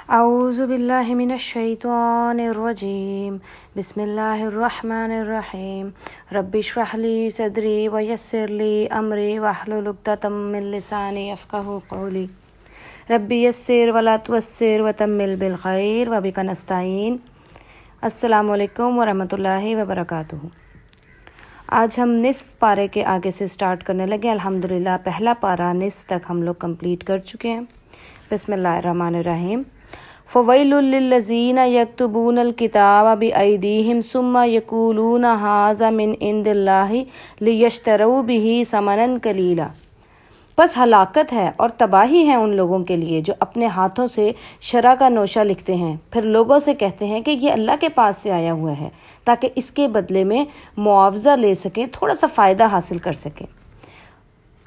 أعوذ بالله من الشيطان الرجيم بسم الله الرحمن الرحيم رب اشرح لي صدري ويسر لي أمري واحلل عقدة من لساني يفقهوا قولي رب يسر ولا تعسر وتمم بالخير وبك نستعين۔ السلام علیکم ورحمۃ اللہ وبرکاتہ۔ آج ہم نصف پارے کے آگے سے سٹارٹ کرنے لگے۔ الحمدللہ پہلا پارہ نصف تک ہم لوگ کمپلیٹ کر چکے ہیں۔ بسم اللہ الرحمن الرحیم۔ فویل للذین یکتبون الکتاب بایدیہم ثم یقولون ھذا من عند اللہ لیشتروا بہ ثمنا قلیلا۔ بس ہلاکت ہے اور تباہی ہے ان لوگوں کے لیے جو اپنے ہاتھوں سے شرع کا نوشہ لکھتے ہیں، پھر لوگوں سے کہتے ہیں کہ یہ اللہ کے پاس سے آیا ہوا ہے تاکہ اس کے بدلے میں معاوضہ لے سکیں، تھوڑا سا فائدہ حاصل کر سکیں۔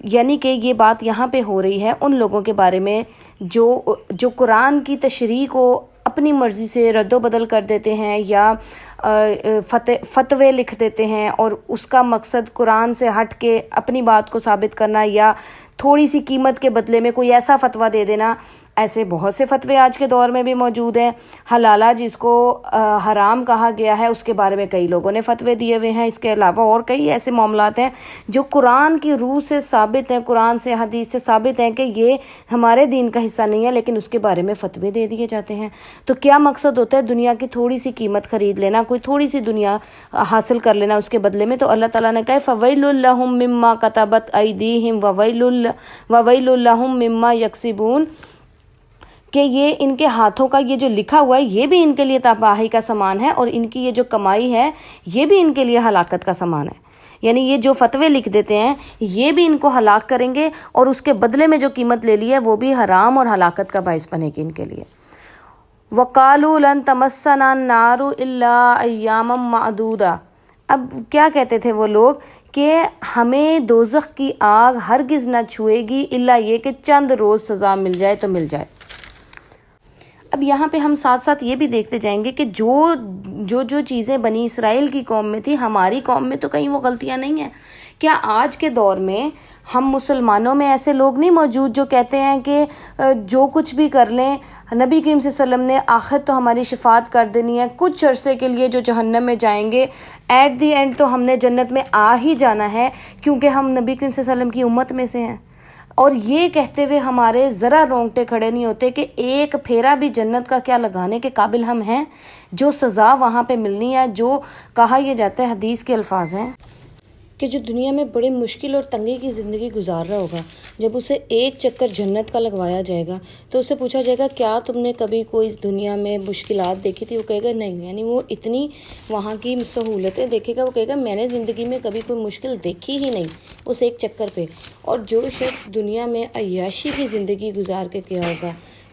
یعنی کہ یہ بات یہاں پہ ہو رہی ہے ان لوگوں کے بارے میں جو قرآن کی تشریح کو اپنی مرضی سے رد و بدل کر دیتے ہیں یا فتوے لکھ دیتے ہیں، اور اس کا مقصد قرآن سے ہٹ کے اپنی بات کو ثابت کرنا یا تھوڑی سی قیمت کے بدلے میں کوئی ایسا فتویٰ دے دینا۔ ایسے بہت سے فتوے آج کے دور میں بھی موجود ہیں۔ حلالہ جس کو حرام کہا گیا ہے، اس کے بارے میں کئی لوگوں نے فتوے دیے ہوئے ہیں۔ اس کے علاوہ اور کئی ایسے معاملات ہیں جو قرآن کی روح سے ثابت ہیں، قرآن سے حدیث سے ثابت ہیں کہ یہ ہمارے دین کا حصہ نہیں ہے، لیکن اس کے بارے میں فتوے دے دیے جاتے ہیں۔ تو کیا مقصد ہوتا ہے؟ دنیا کی تھوڑی سی قیمت خرید لینا، کوئی تھوڑی سی دنیا حاصل کر لینا اس کے بدلے میں۔ تو اللہ تعالیٰ نے کہا فویل لہم مما کتبت ایدیہم وویل لہم مما یکسبون، کہ یہ ان کے ہاتھوں کا یہ جو لکھا ہوا ہے یہ بھی ان کے لیے تباہی کا سامان ہے، اور ان کی یہ جو کمائی ہے یہ بھی ان کے لیے ہلاکت کا سامان ہے۔ یعنی یہ جو فتوے لکھ دیتے ہیں یہ بھی ان کو ہلاک کریں گے، اور اس کے بدلے میں جو قیمت لے لی ہے وہ بھی حرام اور ہلاکت کا باعث بنے گی ان کے لیے۔ وَقَالُوا لَن تَمَسَّنَا النَّارُ إِلَّا أَيَّامًا مَّعْدُودَةً۔ اب کیا کہتے تھے وہ لوگ کہ ہمیں دوزخ کی آگ ہرگز نہ چھوئے گی الا یہ کہ چند روز سزا مل جائے تو مل جائے۔ اب یہاں پہ ہم ساتھ ساتھ یہ بھی دیکھتے جائیں گے کہ جو چیزیں بنی اسرائیل کی قوم میں تھی، ہماری قوم میں تو کہیں وہ غلطیاں نہیں ہیں۔ کیا آج کے دور میں ہم مسلمانوں میں ایسے لوگ نہیں موجود جو کہتے ہیں کہ جو کچھ بھی کر لیں نبی کریم صلی اللہ علیہ وسلم نے آخر تو ہماری شفاعت کر دینی ہے، کچھ عرصے کے لیے جو جہنم میں جائیں گے، ایٹ دی اینڈ تو ہم نے جنت میں آ ہی جانا ہے کیونکہ ہم نبی کریم صلی اللہ علیہ وسلم کی امت میں سے ہیں۔ اور یہ کہتے ہوئے ہمارے ذرا رونگٹے کھڑے نہیں ہوتے کہ ایک پھیرا بھی جنت کا کیا لگانے کے قابل ہم ہیں؟ جو سزا وہاں پہ ملنی ہے، جو کہا یہ جاتا ہے، حدیث کے الفاظ ہیں کہ جو دنیا میں بڑی مشکل اور تنگی کی زندگی گزار رہا ہوگا، جب اسے ایک چکر جنت کا لگوایا جائے گا تو اسے پوچھا جائے گا کیا تم نے کبھی کوئی دنیا میں مشکلات دیکھی تھی؟ وہ کہے گا نہیں، یعنی وہ اتنی وہاں کی سہولتیں دیکھے گا، وہ کہے گا میں نے زندگی میں کبھی کوئی مشکل دیکھی ہی نہیں اس ایک چکر پہ۔ اور جو شخص دنیا میں عیاشی کی زندگی گزار کے کیا ہوگا،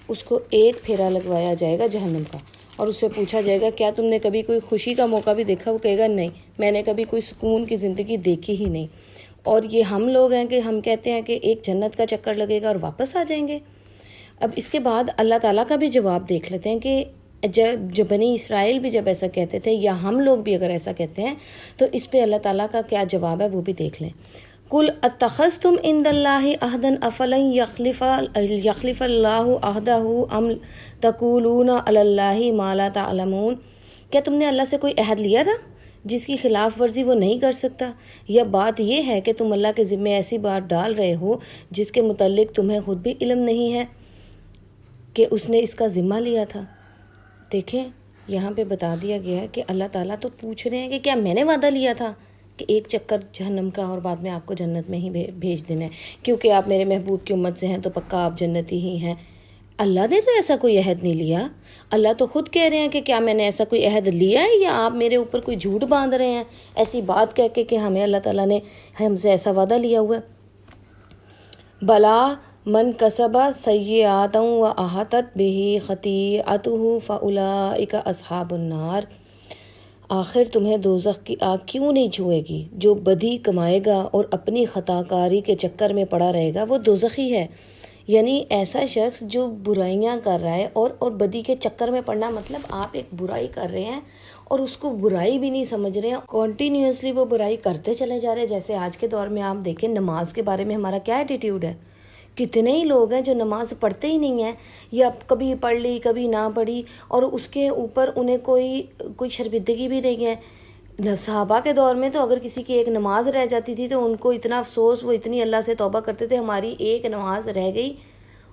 اس کو ایک پھیرا لگوایا جائے گا جہنم کا، اور اس سے پوچھا جائے گا کیا تم نے کبھی کوئی خوشی کا موقع بھی دیکھا؟ وہ کہے گا نہیں، میں نے کبھی کوئی سکون کی زندگی دیکھی ہی نہیں۔ اور یہ ہم لوگ ہیں کہ ہم کہتے ہیں کہ ایک جنت کا چکر لگے گا اور واپس آ جائیں گے۔ اب اس کے بعد اللہ تعالیٰ کا بھی جواب دیکھ لیتے ہیں کہ جب بنی اسرائیل بھی جب ایسا کہتے تھے یا ہم لوگ بھی اگر ایسا کہتے ہیں تو اس پہ اللہ تعالیٰ کا کیا جواب ہے وہ بھی دیکھ لیں۔ قُلْ أَتَّخَذْتُمْ عِندَ اللَّهِ عَهْدًا أَفَلَن يَخْلِفَ اللَّهُ عَهْدَهُ أَمْ تَقُولُونَ عَلَى اللَّهِ مَا لَا تَعْلَمُونَ۔ کیا تم نے اللہ سے کوئی عہد لیا تھا جس کی خلاف ورزی وہ نہیں کر سکتا؟ یا بات یہ ہے کہ تم اللہ کے ذمے ایسی بات ڈال رہے ہو جس کے متعلق تمہیں خود بھی علم نہیں ہے کہ اس نے اس کا ذمہ لیا تھا؟ دیکھیں یہاں پہ بتا دیا گیا ہے کہ اللہ تعالیٰ تو پوچھ رہے ہیں کہ کیا میں نے وعدہ لیا تھا کہ ایک چکر جہنم کا اور بعد میں آپ کو جنت میں ہی بھیج دینا ہے کیونکہ آپ میرے محبوب کی امت سے ہیں تو پکا آپ جنتی ہی ہیں؟ اللہ نے تو ایسا کوئی عہد نہیں لیا۔ اللہ تو خود کہہ رہے ہیں کہ کیا میں نے ایسا کوئی عہد لیا ہے، یا آپ میرے اوپر کوئی جھوٹ باندھ رہے ہیں ایسی بات کہہ کے کہ ہمیں اللہ تعالیٰ نے ہم سے ایسا وعدہ لیا ہوا ہے۔ بلا من کسب سیئات واحاطت بہ خطیئتہ فاولئک اصحاب النار۔ آخر تمہیں دوزخ کی آگ کیوں نہیں چھوئے گی؟ جو بدی کمائے گا اور اپنی خطا کاری کے چکر میں پڑا رہے گا وہ دوزخی ہے۔ یعنی ایسا شخص جو برائیاں کر رہا ہے اور بدی کے چکر میں پڑنا، مطلب آپ ایک برائی کر رہے ہیں اور اس کو برائی بھی نہیں سمجھ رہے ہیں، کنٹینیوسلی وہ برائی کرتے چلے جا رہے ہیں۔ جیسے آج کے دور میں آپ دیکھیں نماز کے بارے میں ہمارا کیا ایٹیٹیوڈ ہے کتنے ہی لوگ ہیں جو نماز پڑھتے ہی نہیں ہیں، یا کبھی پڑھ لی کبھی نہ پڑھی، اور اس کے اوپر انہیں کوئی شرمندگی بھی نہیں ہے۔ صحابہ کے دور میں تو اگر کسی کی ایک نماز رہ جاتی تھی تو ان کو اتنا افسوس، وہ اتنی اللہ سے توبہ کرتے تھے ہماری ایک نماز رہ گئی،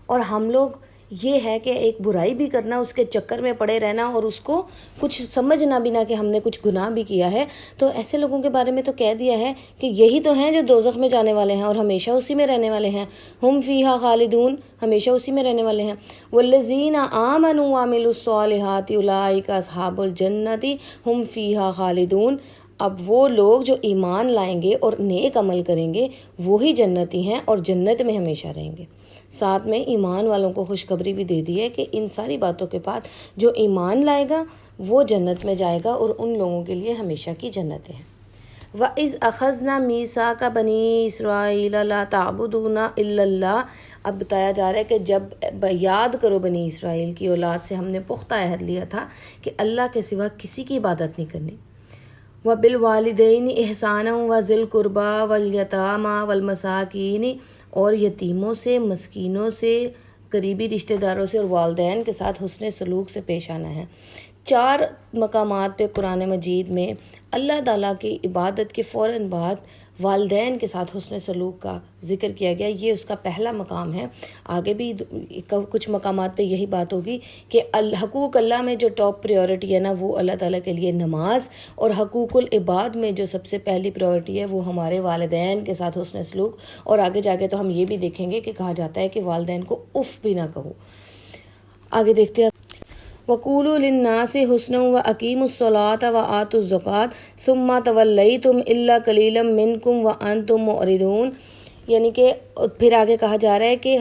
اور ہم لوگ یہ ہے کہ ایک برائی بھی کرنا، اس کے چکر میں پڑے رہنا اور اس کو کچھ سمجھنا بھی نہ کہ ہم نے کچھ گناہ بھی کیا ہے۔ تو ایسے لوگوں کے بارے میں تو کہہ دیا ہے کہ یہی تو ہیں جو دوزخ میں جانے والے ہیں اور ہمیشہ اسی میں رہنے والے ہیں، ہم فیہا خالدون، ہمیشہ اسی میں رہنے والے ہیں۔ والذین آمنوا وعملوا الصالحات اولئک اصحاب الجنۃ ہم فیہا خالدون۔ اب وہ لوگ جو ایمان لائیں گے اور نیک عمل کریں گے وہی جنتی ہیں اور جنت میں ہمیشہ رہیں گے۔ ساتھ میں ایمان والوں کو خوشخبری بھی دے دی ہے کہ ان ساری باتوں کے بعد جو ایمان لائے گا وہ جنت میں جائے گا، اور ان لوگوں کے لیے ہمیشہ کی جنتیں ہیں۔ وَإِذْ أَخَذْنَا مِيثَاقَ بَنِي إِسْرَائِيلَ لَا تَعْبُدُونَ إِلَّا اللَّهَ۔ اب بتایا جا رہا ہے کہ جب یاد کرو بنی اسرائیل کی اولاد سے ہم نے پختہ عہد لیا تھا کہ اللہ کے سوا کسی کی عبادت نہیں کرنی۔ وَبِالْوَالِدَيْنِ إِحْسَانًا وَذِي الْقُرْبَىٰ وَالْيَتَامَىٰ وَالْمَسَاكِينِ، اور یتیموں سے، مسکینوں سے، قریبی رشتہ داروں سے اور والدین کے ساتھ حسن سلوک سے پیش آنا ہے۔ 4 مقامات پہ قرآن مجید میں اللہ تعالیٰ کی عبادت کے فوراً بعد والدین کے ساتھ حسن سلوک کا ذکر کیا گیا، یہ اس کا پہلا مقام ہے۔ آگے بھی کچھ مقامات پہ یہی بات ہوگی کہ حقوق اللہ میں جو ٹاپ پریورٹی ہے نا وہ اللہ تعالیٰ کے لیے نماز، اور حقوق العباد میں جو سب سے پہلی پریورٹی ہے وہ ہمارے والدین کے ساتھ حسن سلوک۔ اور آگے جا کے تو ہم یہ بھی دیکھیں گے کہ کہا جاتا ہے کہ والدین کو اف بھی نہ کہو۔ آگے دیکھتے ہیں، وَقُولُوا لِلنَّاسِ حُسْنًا وَأَقِیمُوا الصَّلَاةَ وَآتُوا الزَّکَاةَ ثُمَّ تَوَلَّیْتُمْ إِلَّا قَلِیلًا مِّنکُمْ وَأَنتُم مُعْرِضُونَ۔ یعنی کہ پھر آگے کہا جا رہا ہے کہ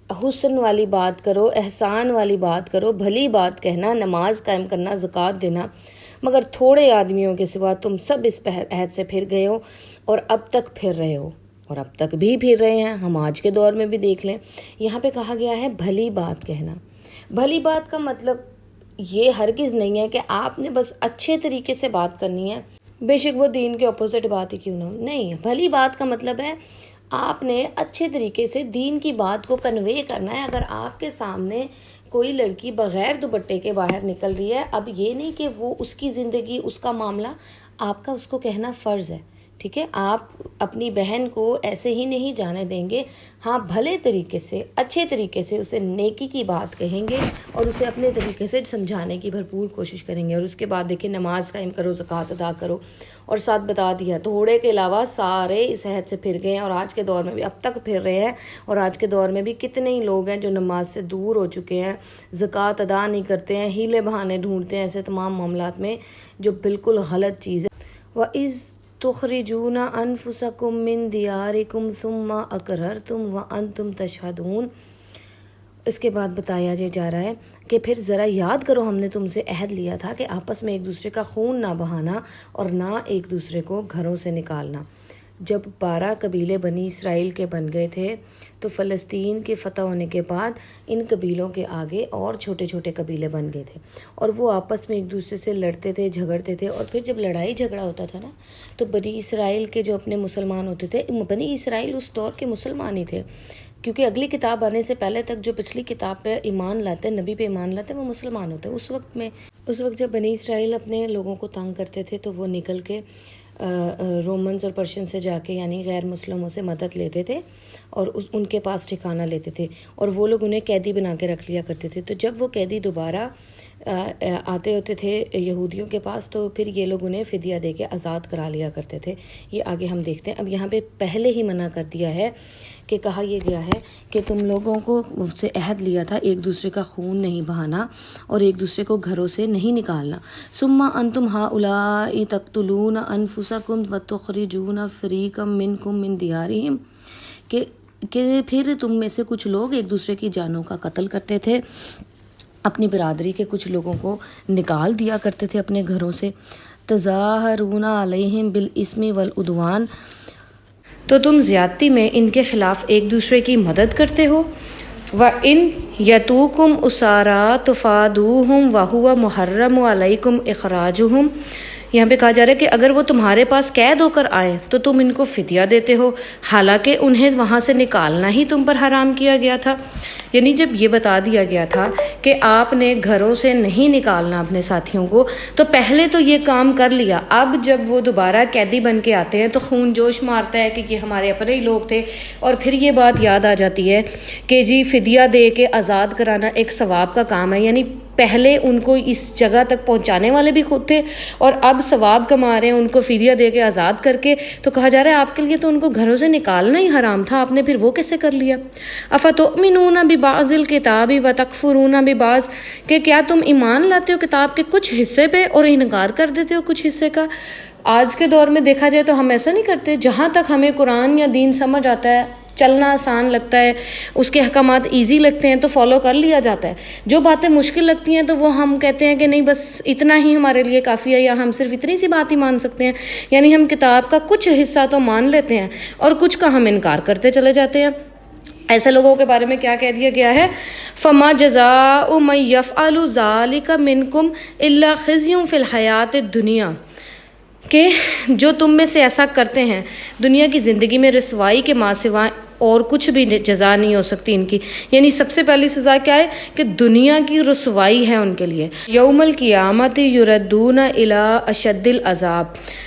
حسن والی بات کرو، احسان والی بات کرو، بھلی بات کہنا، نماز قائم کرنا، زکوٰۃ دینا، مگر تھوڑے آدمیوں کے سوا تم سب اس عہد سے پھر گئے ہو اور اب تک پھر رہے ہو، اور اب تک بھی پھر رہے ہیں۔ ہم آج کے دور میں بھی دیکھ لیں، یہاں پہ کہا گیا ہے بھلی بات کہنا۔ بھلی بات کا مطلب یہ ہرگز نہیں ہے کہ آپ نے بس اچھے طریقے سے بات کرنی ہے، بے شک وہ دین کے اپوزٹ بات ہی کیوں نہ ہو۔ نہیں، بھلی بات کا مطلب ہے آپ نے اچھے طریقے سے دین کی بات کو کنوے کرنا ہے۔ اگر آپ کے سامنے کوئی لڑکی بغیر دوپٹے کے باہر نکل رہی ہے، اب یہ نہیں کہ وہ اس کی زندگی، اس کا معاملہ، آپ کا اس کو کہنا فرض ہے، ٹھیک ہے؟ آپ اپنی بہن کو ایسے ہی نہیں جانے دیں گے، ہاں بھلے طریقے سے، اچھے طریقے سے اسے نیکی کی بات کہیں گے اور اسے اپنے طریقے سے سمجھانے کی بھرپور کوشش کریں گے۔ اور اس کے بعد دیکھیں نماز قائم کرو، زکوٰۃ ادا کرو، اور ساتھ بتا دیا تھوڑے کے علاوہ سارے اس عہد سے پھر گئے ہیں، اور آج کے دور میں بھی اب تک پھر رہے ہیں۔ اور آج کے دور میں بھی کتنے ہی لوگ ہیں جو نماز سے دور ہو چکے ہیں، زکوٰۃ ادا نہیں کرتے ہیں، ہیلے بہانے ڈھونڈتے ہیں ایسے تمام معاملات میں، جو بالکل غلط چیز ہے۔ وَإِذْ تُخْرِجُونَ أَنفُسَكُم مِّن دِيَارِكُمْ ثُمَّ أَقْرَرْتُمْ وَأَنتُمْ تَشْهَدُونَ۔ اس کے بعد بتایا جا رہا ہے کہ پھر ذرا یاد کرو، ہم نے تم سے عہد لیا تھا کہ آپس میں ایک دوسرے کا خون نہ بہانا اور نہ ایک دوسرے کو گھروں سے نکالنا۔ جب 12 قبیلے بنی اسرائیل کے بن گئے تھے تو فلسطین کے فتح ہونے کے بعد ان قبیلوں کے آگے اور چھوٹے چھوٹے قبیلے بن گئے تھے، اور وہ آپس میں ایک دوسرے سے لڑتے تھے، جھگڑتے تھے۔ اور پھر جب لڑائی جھگڑا ہوتا تھا نا تو بنی اسرائیل کے جو اپنے مسلمان ہوتے تھے، بنی اسرائیل اس دور کے مسلمان ہی تھے، کیونکہ اگلی کتاب آنے سے پہلے تک جو پچھلی کتاب پہ ایمان لاتے، نبی پہ ایمان لاتے، وہ مسلمان ہوتے۔ اس وقت جب بنی اسرائیل اپنے لوگوں کو تنگ کرتے تھے تو وہ نکل کے رومنز اور پرشین سے جا کے، یعنی غیر مسلموں سے مدد لیتے تھے اور ان کے پاس ٹھکانہ لیتے تھے، اور وہ لوگ انہیں قیدی بنا کے رکھ لیا کرتے تھے۔ تو جب وہ قیدی دوبارہ آتے ہوتے تھے یہودیوں کے پاس تو پھر یہ لوگ انہیں فدیہ دے کے آزاد کرا لیا کرتے تھے۔ یہ آگے ہم دیکھتے ہیں۔ اب یہاں پہ پہلے ہی منع کر دیا ہے کہ کہا یہ گیا ہے کہ تم لوگوں کو سے عہد لیا تھا ایک دوسرے کا خون نہیں بہانا اور ایک دوسرے کو گھروں سے نہیں نکالنا۔ ثم انتم ہؤلاء تقتلون انفسکم وتخرجون فریقا منکم من دیارہم، کہ پھر تم میں سے کچھ لوگ ایک دوسرے کی جانوں کا قتل کرتے تھے، اپنی برادری کے کچھ لوگوں کو نکال دیا کرتے تھے اپنے گھروں سے۔ تظاہرون علیہم بالاسم والعدوان، تو تم زیادتی میں ان کے خلاف ایک دوسرے کی مدد کرتے ہو۔ وَإِن يَتُوكُمْ أُسَارَىٰ تُفَادُوهُمْ وَهُوَ مُحَرَّمٌ عَلَيْكُمْ إِخْرَاجُهُمْ، یہاں پہ کہا جا رہا ہے کہ اگر وہ تمہارے پاس قید ہو کر آئیں تو تم ان کو فدیہ دیتے ہو، حالانکہ انہیں وہاں سے نکالنا ہی تم پر حرام کیا گیا تھا۔ یعنی جب یہ بتا دیا گیا تھا کہ آپ نے گھروں سے نہیں نکالنا اپنے ساتھیوں کو، تو پہلے تو یہ کام کر لیا، اب جب وہ دوبارہ قیدی بن کے آتے ہیں تو خون جوش مارتا ہے کہ یہ ہمارے اپنے ہی لوگ تھے، اور پھر یہ بات یاد آ جاتی ہے کہ جی فدیہ دے کے آزاد کرانا ایک ثواب کا کام ہے، یعنی پہلے ان کو اس جگہ تک پہنچانے والے بھی خود تھے اور اب ثواب کما رہے ہیں ان کو فدیہ دے کے آزاد کر کے۔ تو کہا جا رہا ہے آپ کے لیے تو ان کو گھروں سے نکالنا ہی حرام تھا، آپ نے پھر وہ کیسے کر لیا؟ افتؤمنون ببعض الکتاب وتکفرون ببعض، کہ کیا تم ایمان لاتے ہو کتاب کے کچھ حصے پہ اور انکار کر دیتے ہو کچھ حصے کا؟ آج کے دور میں دیکھا جائے تو ہم ایسا نہیں کرتے، جہاں تک ہمیں قرآن یا دین سمجھ آتا ہے، چلنا آسان لگتا ہے، اس کے احکامات ایزی لگتے ہیں تو فالو کر لیا جاتا ہے۔ جو باتیں مشکل لگتی ہیں تو وہ ہم کہتے ہیں کہ نہیں بس اتنا ہی ہمارے لیے کافی ہے، یا ہم صرف اتنی سی بات ہی مان سکتے ہیں، یعنی ہم کتاب کا کچھ حصہ تو مان لیتے ہیں اور کچھ کا ہم انکار کرتے چلے جاتے ہیں۔ ایسے لوگوں کے بارے میں کیا کہہ دیا گیا ہے؟ فما جزاء من یفعل ذلک منکم الا خزی فی الحیات الدنیا، کہ جو تم میں سے ایسا کرتے ہیں دنیا کی زندگی میں رسوائی کے ماں سوائے اور کچھ بھی جزا نہیں ہو سکتی ان کی۔ یعنی سب سے پہلی سزا کیا ہے کہ دنیا کی رسوائی ہے ان کے لیے۔ یوم القیامت یردون الی اشد العذاب،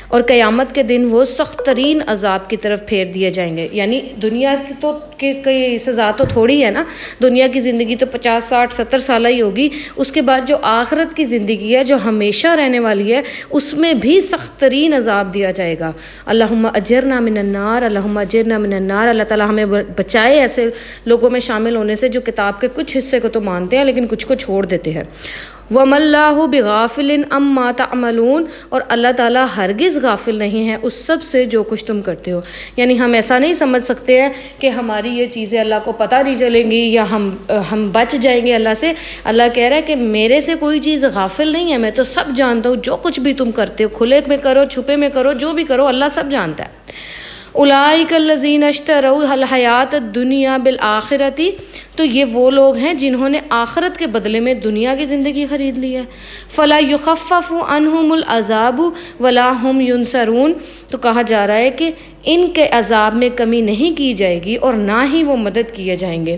اور قیامت کے دن وہ سخت ترین عذاب کی طرف پھیر دیے جائیں گے۔ یعنی دنیا کی تو کی سزا تو تھوڑی ہے نا، دنیا کی زندگی تو 50 60 70 سالہ ہی ہوگی، اس کے بعد جو آخرت کی زندگی ہے جو ہمیشہ رہنے والی ہے اس میں بھی سخت ترین عذاب دیا جائے گا۔ اللہم اجرنا من النار، اللہم اجرنا من النار، اللہ تعالیٰ ہمیں بچائے ایسے لوگوں میں شامل ہونے سے جو کتاب کے کچھ حصے کو تو مانتے ہیں لیکن کچھ کو چھوڑ دیتے ہیں۔ وَمَا اللَّهُ بِغَافِلٍ عَمَّا تَعْمَلُونَ، اور اللہ تعالیٰ ہرگز غافل نہیں ہے اس سب سے جو کچھ تم کرتے ہو۔ یعنی ہم ایسا نہیں سمجھ سکتے ہیں کہ ہماری یہ چیزیں اللہ کو پتہ نہیں چلیں گی یا ہم بچ جائیں گے اللہ سے۔ اللہ کہہ رہا ہے کہ میرے سے کوئی چیز غافل نہیں ہے، میں تو سب جانتا ہوں، جو کچھ بھی تم کرتے ہو کھلے میں کرو چھپے میں کرو جو بھی کرو اللہ سب جانتا ہے۔ اولئک الذین اشتروا الحیات الدنیا بالآخرۃ، تو یہ وہ لوگ ہیں جنہوں نے آخرت کے بدلے میں دنیا کی زندگی خرید لی ہے۔ فلا یخفف عنہم العذاب ولا هم ینصرون، تو کہا جا رہا ہے کہ ان کے عذاب میں کمی نہیں کی جائے گی اور نہ ہی وہ مدد کیے جائیں گے۔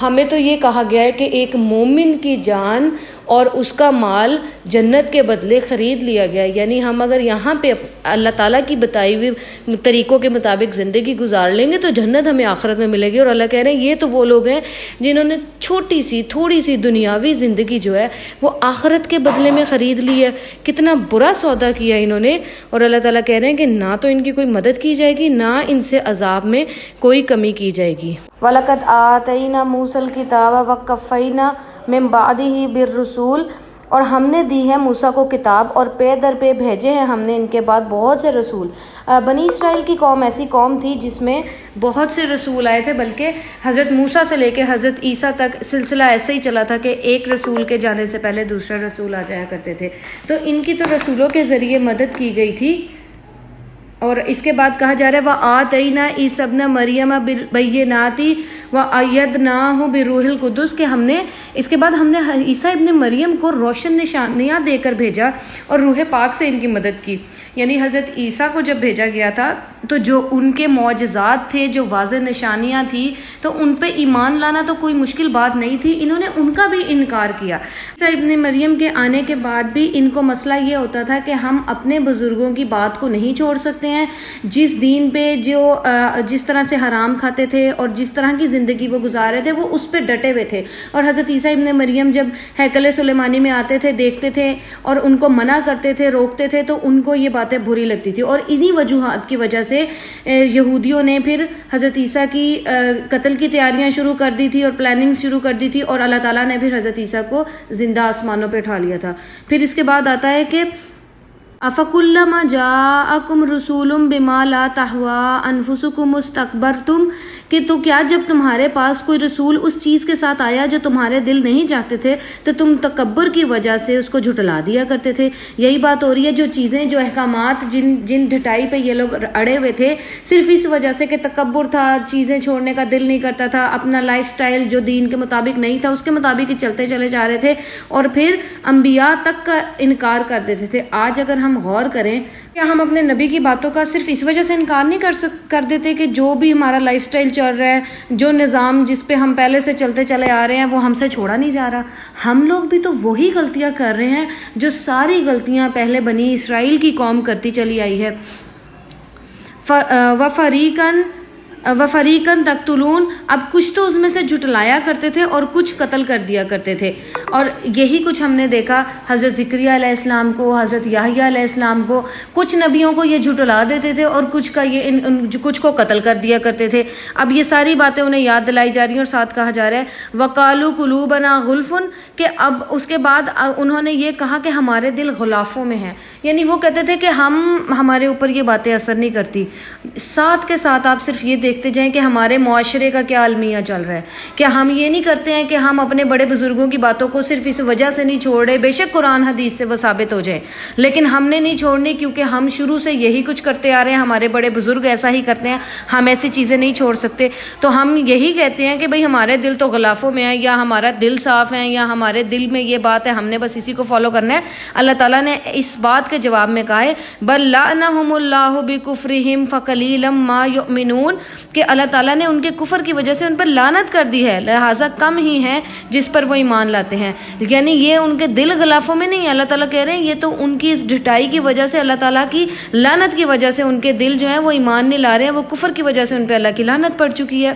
ہمیں تو یہ کہا گیا ہے کہ ایک مومن کی جان اور اس کا مال جنت کے بدلے خرید لیا گیا ہے، یعنی ہم اگر یہاں پہ اللہ تعالیٰ کی بتائی ہوئی طریقوں کے مطابق زندگی گزار لیں گے تو جنت ہمیں آخرت میں ملے گی۔ اور اللہ کہہ رہے ہیں یہ تو وہ لوگ ہیں جنہوں نے چھوٹی سی تھوڑی سی دنیاوی زندگی جو ہے وہ آخرت کے بدلے میں خرید لی ہے۔ کتنا برا سودا کیا انہوں نے، اور اللہ تعالیٰ کہہ رہے ہیں کہ نہ تو ان کی کوئی مدد کی جائے گی نہ ان سے عذاب میں کوئی کمی کی جائے گی۔ وَلَقَدْ آتَيْنَا مُوسَى الْكِتَابَ وَقَفَّيْنَا مِن بَعْدِهِ بِالرُّسُلِ، اور ہم نے دی ہے موسیٰ کو کتاب اور پے در پے بھیجے ہیں ہم نے ان کے بعد بہت سے رسول۔ بنی اسرائیل کی قوم ایسی قوم تھی جس میں بہت سے رسول آئے تھے، بلکہ حضرت موسیٰ سے لے کے حضرت عیسیٰ تک سلسلہ ایسے ہی چلا تھا کہ ایک رسول کے جانے سے پہلے دوسرا رسول آ جایا کرتے تھے، تو ان کی تو رسولوں کے ذریعے مدد کی گئی تھی۔ اور اس کے بعد کہا جا رہا ہے وَآتَيْنَا عِیسَیٰ ابْنَ مَرْیَمَ بِالْبَیِّنَاتِ وَأَیَّدْنَاهُ بِالرُّوحِ الْقُدُسِ، کہ ہم نے اس کے بعد ہم نے عیسیٰ ابن مریم کو روشن نشانیاں دے کر بھیجا اور روح پاک سے ان کی مدد کی۔ یعنی حضرت عیسیٰ کو جب بھیجا گیا تھا تو جو ان کے معجزات تھے، جو واضح نشانیاں تھیں، تو ان پہ ایمان لانا تو کوئی مشکل بات نہیں تھی، انہوں نے ان کا بھی انکار کیا۔ عیسیٰ ابن مریم کے آنے کے بعد بھی ان کو مسئلہ یہ ہوتا تھا کہ ہم اپنے بزرگوں کی بات کو نہیں چھوڑ سکتے ہیں، جس دین پہ جو جس طرح سے حرام کھاتے تھے اور جس طرح کی زندگی وہ گزار رہے تھے وہ اس پہ ڈٹے ہوئے تھے۔ اور حضرت عیسیٰ ابن مریم جب ہیکل سلیمانی میں آتے تھے، دیکھتے تھے اور ان کو منع کرتے تھے، روکتے تھے، تو ان کو یہ باتیں بری لگتی تھی، اور انہی وجوہات کی وجہ سے یہودیوں نے پھر حضرت عیسیٰ کی قتل کی تیاریاں شروع کر دی تھی اور پلاننگ شروع کر دی تھی، اور اللہ تعالیٰ نے پھر حضرت عیسیٰ کو زندہ آسمانوں پہ اٹھا لیا تھا۔ پھر اس کے بعد آتا ہے کہ أَفَكُلَّمَا جَاءَكُمْ رُسُولٌ بِمَا لَا تَهْوَىٰ أَنفُسُكُمُ اسْتَكْبَرْتُمْ، کہ تو کیا جب تمہارے پاس کوئی رسول اس چیز کے ساتھ آیا جو تمہارے دل نہیں چاہتے تھے تو تم تکبر کی وجہ سے اس کو جھٹلا دیا کرتے تھے. یہی بات ہو رہی ہے، جو چیزیں، جو احکامات جن ڈھٹائی پہ یہ لوگ اڑے ہوئے تھے صرف اس وجہ سے کہ تکبر تھا، چیزیں چھوڑنے کا دل نہیں کرتا تھا، اپنا لائف سٹائل جو دین کے مطابق نہیں تھا اس کے مطابق ہی چلتے چلے جا رہے تھے اور پھر انبیاء تک کا انکار کر دیتے تھے. آج اگر ہم غور کریں، کیا ہم اپنے نبی کی باتوں کا صرف اس وجہ سے انکار نہیں کر دیتے کہ جو بھی ہمارا لائف سٹائل چل رہا ہے، جو نظام جس پہ ہم پہلے سے چلتے چلے آ رہے ہیں وہ ہم سے چھوڑا نہیں جا رہا؟ ہم لوگ بھی تو وہی غلطیاں کر رہے ہیں جو ساری غلطیاں پہلے بنی اسرائیل کی قوم کرتی چلی آئی ہے. وفریقاً تقتلون، اب کچھ تو اس میں سے جھٹلایا کرتے تھے اور کچھ قتل کر دیا کرتے تھے. اور یہی کچھ ہم نے دیکھا حضرت زکریا علیہ السلام کو، حضرت یحییٰ علیہ السلام کو. کچھ نبیوں کو یہ جھٹلا دیتے تھے اور کچھ کو قتل کر دیا کرتے تھے. اب یہ ساری باتیں انہیں یاد دلائی جا رہی ہیں اور ساتھ کہا جا رہا ہے وَقَالُوا قُلُوبُنَا غُلْفٌ، کہ اب اس کے بعد انہوں نے یہ کہا کہ ہمارے دل غلافوں میں ہیں، یعنی وہ کہتے تھے کہ ہمارے اوپر یہ باتیں اثر نہیں کرتی. ساتھ کے ساتھ آپ صرف یہ دیکھتے جائیں کہ ہمارے معاشرے کا کیا المیہ چل رہا ہے. کیا ہم یہ نہیں کرتے ہیں کہ ہم اپنے بڑے بزرگوں کی باتوں کو صرف اس وجہ سے نہیں چھوڑ رہے، بے شک قرآن حدیث سے وہ ثابت ہو جائے، لیکن ہم نے نہیں چھوڑنی کیونکہ ہم شروع سے یہی کچھ کرتے آ رہے ہیں، ہمارے بڑے بزرگ ایسا ہی کرتے ہیں، ہم ایسی چیزیں نہیں چھوڑ سکتے. تو ہم یہی کہتے ہیں کہ بھئی ہمارے دل تو غلافوں میں ہیں، یا ہمارا دل صاف ہے، یا ہمارے دل میں یہ بات ہے، ہم نے بس اسی کو فالو کرنا ہے. اللہ تعالیٰ نے اس بات کے جواب میں کہا ہے بل لعنہم اللہ بکفرہم فقلیلا ما یؤمنون، کہ اللہ تعالیٰ نے ان کے کفر کی وجہ سے ان پر لعنت کر دی ہے، لہٰذا کم ہی ہیں جس پر وہ ایمان لاتے ہیں. یعنی یہ ان کے دل غلافوں میں نہیں ہے، اللہ تعالیٰ کہہ رہے ہیں یہ تو ان کی اس ڈھٹائی کی وجہ سے، اللہ تعالیٰ کی لعنت کی وجہ سے ان کے دل جو ہیں وہ ایمان نہیں لا رہے ہیں، وہ کفر کی وجہ سے ان پہ اللہ کی لعنت پڑ چکی ہے.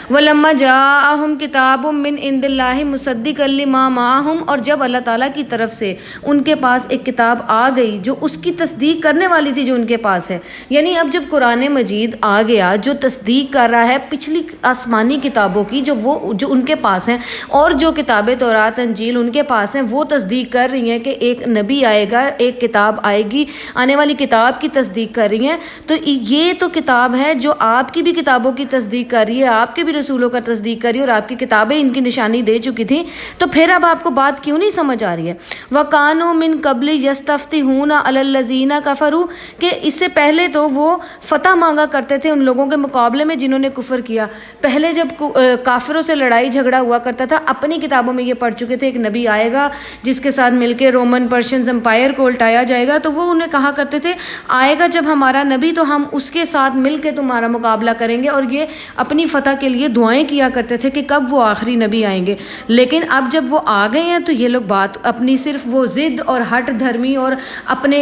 وَلَمَّا جَاءَهُمْ كِتَابٌ مِّنْ عِندِ اللَّهِ مُصَدِّقًا لِّمَا مَعَهُمْ، اور جب اللہ تعالیٰ کی طرف سے ان کے پاس ایک کتاب آ گئی جو اس کی تصدیق کرنے والی تھی جو ان کے پاس ہے. یعنی اب جب قرآن مجید آ گیا جو تصدیق کر رہا ہے پچھلی آسمانی کتابوں کی جو ان کے پاس ہیں، اور جو کتابیں تورات انجیل ان کے پاس ہیں وہ تصدیق کر رہی ہیں کہ ایک نبی آئے گا، ایک کتاب آئے گی، آنے والی کتاب کی تصدیق کر رہی ہیں. تو یہ تو کتاب ہے جو آپ کی بھی کتابوں کی تصدیق کر رہی ہے، آپ کے بھی رسولوں کا تصدیق کری اور آپ کی کتابیں ان کی نشانی دے چکی تھیں. تو پھر اب آپ کو بات کیوں نہیں سمجھ آ رہی ہے؟ وَقَانُوا مِن قَبْلِ يَسْتَفْتِحُونَ عَلَى الَّذِينَ كَفَرُوا، کہ اس سے پہلے تو وہ فتح مانگا کرتے تھے ان لوگوں کے مقابلے میں جنہوں نے کفر کیا. پہلے جب کافروں سے لڑائی جھگڑا ہوا کرتا تھا، اپنی کتابوں میں یہ پڑھ چکے تھے ایک نبی آئے گا جس کے ساتھ مل کے رومن پرشینز امپائر کو الٹایا جائے گا. تو وہ انہیں کہا کرتے تھے آئے گا جب ہمارا نبی تو ہم اس کے ساتھ مل کے تمہارا مقابلہ کریں گے، اور یہ اپنی فتح کے لیے دعائیں کیا کرتے تھے کہ کب وہ آخری نبی آئیں گے. لیکن اب جب وہ آ گئے ہیں تو یہ لوگ بات اپنی صرف وہ ضد اور ہٹ دھرمی اور اپنے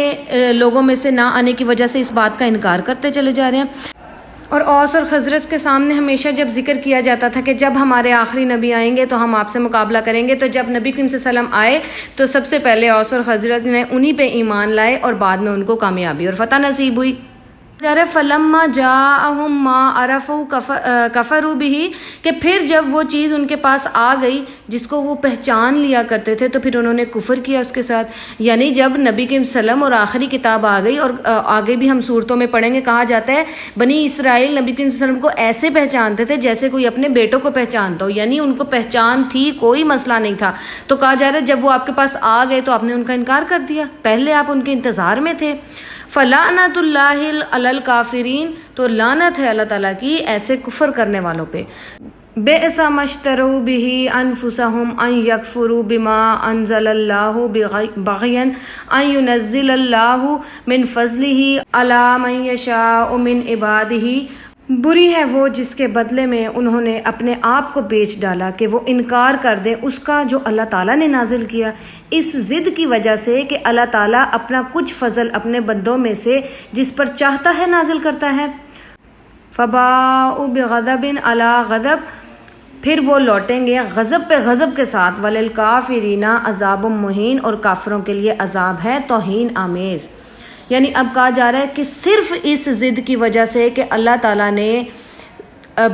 لوگوں میں سے نہ آنے کی وجہ سے اس بات کا انکار کرتے چلے جا رہے ہیں. اور اوس اور خزرج کے سامنے ہمیشہ جب ذکر کیا جاتا تھا کہ جب ہمارے آخری نبی آئیں گے تو ہم آپ سے مقابلہ کریں گے، تو جب نبی کریم صلی اللہ علیہ وسلم آئے تو سب سے پہلے اوس اور خزرج نے انہی پہ ایمان لائے اور بعد میں ان کو کامیابی اور فتح نصیب ہوئی. فلما جاءہم ما عرفوا کفروا بہ، کہ پھر جب وہ چیز ان کے پاس آ گئی جس کو وہ پہچان لیا کرتے تھے تو پھر انہوں نے کفر کیا اس کے ساتھ. یعنی جب نبی کریم صلی اللہ علیہ وسلم اور آخری کتاب آ گئی، اور آگے بھی ہم صورتوں میں پڑھیں گے، کہا جاتا ہے بنی اسرائیل نبی کریم صلی اللہ علیہ وسلم کو ایسے پہچانتے تھے جیسے کوئی اپنے بیٹوں کو پہچانتا ہو، یعنی ان کو پہچان تھی، کوئی مسئلہ نہیں تھا. تو کہا جا رہا ہے جب وہ آپ کے پاس آ گئے تو آپ نے ان کا انکار کر دیا، پہلے آپ ان کے انتظار میں تھے. فلعنت اللہ علی الکافرین، تو لعنت ہے اللہ تعالیٰ کی ایسے کفر کرنے والوں پہ. بئس ما اشتروا به انفسهم ان یکفروا بما انزل اللہ بغیا ان ينزل اللہ من فضلہ علی من یشاء من عبادہ. بری ہے وہ جس کے بدلے میں انہوں نے اپنے آپ کو بیچ ڈالا کہ وہ انکار کر دیں اس کا جو اللہ تعالیٰ نے نازل کیا، اس ضد کی وجہ سے کہ اللہ تعالیٰ اپنا کچھ فضل اپنے بندوں میں سے جس پر چاہتا ہے نازل کرتا ہے. فباءوا بغضب علی غضب، پھر وہ لوٹیں گے غضب پہ غضب کے ساتھ. وللکافرین عذاب مہین، اور کافروں کے لیے عذاب ہے توہین آمیز. یعنی اب کہا جا رہا ہے کہ صرف اس ضد کی وجہ سے کہ اللہ تعالیٰ نے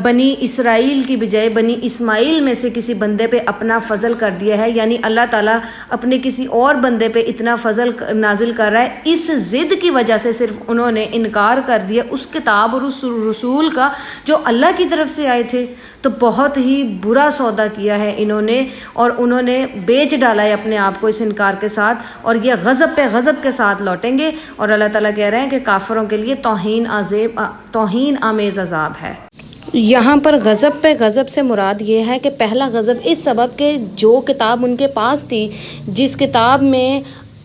بنی اسرائیل کی بجائے بنی اسماعیل میں سے کسی بندے پہ اپنا فضل کر دیا ہے، یعنی اللہ تعالیٰ اپنے کسی اور بندے پہ اتنا فضل نازل کر رہا ہے، اس ضد کی وجہ سے صرف انہوں نے انکار کر دیا اس کتاب اور اس رسول کا جو اللہ کی طرف سے آئے تھے، تو بہت ہی برا سودا کیا ہے انہوں نے، اور انہوں نے بیچ ڈالا ہے اپنے آپ کو اس انکار کے ساتھ، اور یہ غضب پہ غضب کے ساتھ لوٹیں گے، اور اللہ تعالیٰ کہہ رہے ہیں کہ کافروں کے لیے توہین آمیز عذاب ہے۔ یہاں پر غضب پہ غضب سے مراد یہ ہے کہ پہلا غضب اس سبب کہ جو کتاب ان کے پاس تھی، جس کتاب میں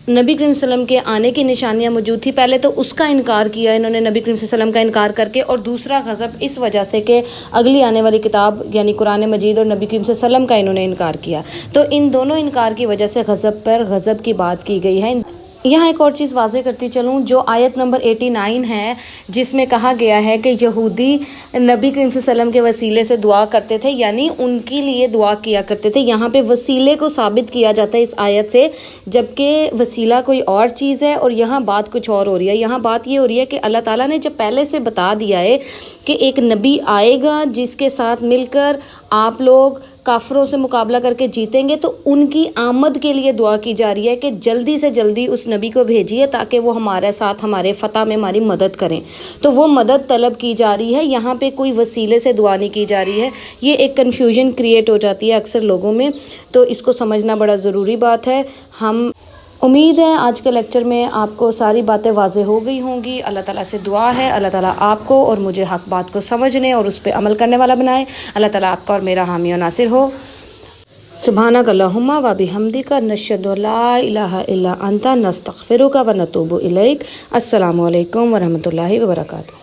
نبی کریم صلی اللہ علیہ وسلم کے آنے کی نشانیاں موجود تھی، پہلے تو اس کا انکار کیا انہوں نے نبی کریم صلی اللہ علیہ وسلم کا انکار کر کے، اور دوسرا غضب اس وجہ سے کہ اگلی آنے والی کتاب یعنی قرآن مجید اور نبی کریم صلی اللہ علیہ وسلم کا انہوں نے انکار کیا، تو ان دونوں انکار کی وجہ سے غضب پر غضب کی بات کی گئی ہے۔ یہاں ایک اور چیز واضح کرتی چلوں، جو آیت نمبر 89 ہے جس میں کہا گیا ہے کہ یہودی نبی کریم صلی اللہ علیہ وسلم کے وسیلے سے دعا کرتے تھے، یعنی ان کے لیے دعا کیا کرتے تھے، یہاں پہ وسیلے کو ثابت کیا جاتا ہے اس آیت سے، جبکہ وسیلہ کوئی اور چیز ہے اور یہاں بات کچھ اور ہو رہی ہے۔ یہاں بات یہ ہو رہی ہے کہ اللہ تعالیٰ نے جب پہلے سے بتا دیا ہے کہ ایک نبی آئے گا جس کے ساتھ مل کر آپ لوگ کافروں سے مقابلہ کر کے جیتیں گے، تو ان کی آمد کے لیے دعا کی جا رہی ہے کہ جلدی سے جلدی اس نبی کو بھیجیے تاکہ وہ ہمارے ساتھ ہمارے فتح میں ہماری مدد کریں، تو وہ مدد طلب کی جا رہی ہے، یہاں پہ کوئی وسیلے سے دعا نہیں کی جا رہی ہے۔ یہ ایک کنفیوژن کریٹ ہو جاتی ہے اکثر لوگوں میں، تو اس کو سمجھنا بڑا ضروری بات ہے۔ امید ہے آج کے لیکچر میں آپ کو ساری باتیں واضح ہو گئی ہوں گی۔ اللہ تعالیٰ سے دعا ہے اللہ تعالیٰ آپ کو اور مجھے حق بات کو سمجھنے اور اس پہ عمل کرنے والا بنائے۔ اللہ تعالیٰ آپ کا اور میرا حامی و ناصر ہو۔ سبحانک اللہم و بحمدک نشہد ان لا الہ الا انت نستغفرک و نتوب الیک۔ السلام علیکم ورحمۃ اللہ وبرکاتہ۔